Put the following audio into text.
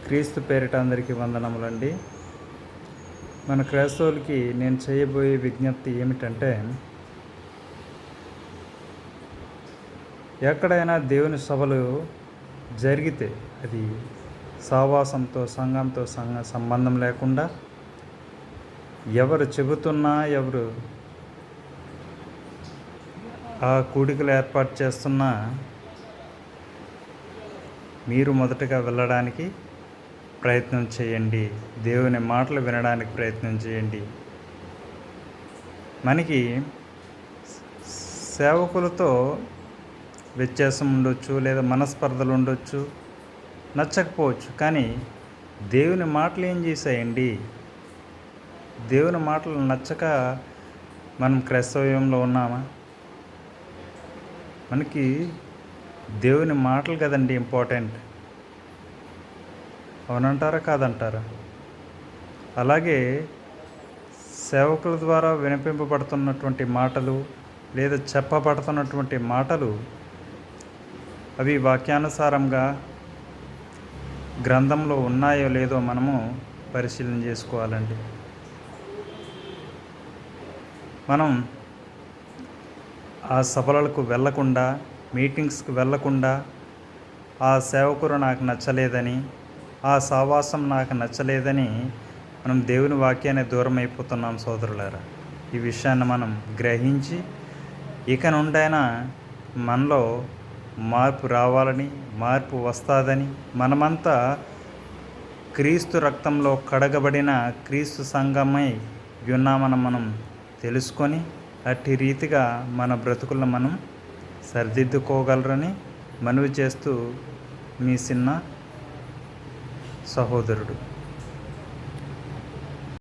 క్రీస్తు పేరిట అందరికీ వందనములండి. మన క్రైస్తవులకి నేను చేయబోయే విజ్ఞప్తి ఏమిటంటే, ఎక్కడైనా దేవుని సభలు జరిగితే అది సహవాసంతో సంఘంతో సంబంధం లేకుండా, ఎవరు చెబుతున్నా, ఎవరు ఆ కూడికలు ఏర్పాటు చేస్తున్నా మీరు మొదటగా వెళ్ళడానికి ప్రయత్నం చేయండి. దేవుని మాటలు వినడానికి ప్రయత్నం చేయండి. మనకి సేవకులతో వ్యత్యాసం ఉండొచ్చు, లేదా మనస్పర్ధలు ఉండొచ్చు, నచ్చకపోవచ్చు. కానీ దేవుని మాటలు ఏం చేశాయండి? దేవుని మాటలు నచ్చక మనం క్రైస్తవ్యంలో ఉన్నామా? మనకి దేవుని మాటలు కదండి ఇంపార్టెంట్. అవునంటారా కాదంటారా? అలాగే సేవకుల ద్వారా వినిపింపబడుతున్నటువంటి మాటలు, లేదా చెప్పబడుతున్నటువంటి మాటలు అవి వాక్యానుసారంగా గ్రంథంలో ఉన్నాయో లేదో మనము పరిశీలన చేసుకోవాలండి. మనం ఆ సభలకు వెళ్ళకుండా, మీటింగ్స్కి వెళ్ళకుండా, ఆ సేవకుడు నాకు నచ్చలేదని, ఆ సహవాసం నాకు నచ్చలేదని మనం దేవుని వాక్యాన్ని దూరం అయిపోతున్నాం సోదరులారా. ఈ విషయాన్ని మనం గ్రహించి ఇక నుండైనా మనలో మార్పు రావాలని, మార్పు వస్తుందని, మనమంతా క్రీస్తు రక్తంలో కడగబడిన క్రీస్తు సంఘమై ఉన్నామని మనం తెలుసుకొని అట్టి రీతిగా మన బ్రతుకులను మనం సరిదిద్దుకోగలరని మనవి చేస్తూ మీ చిన్న సహోదరుడు.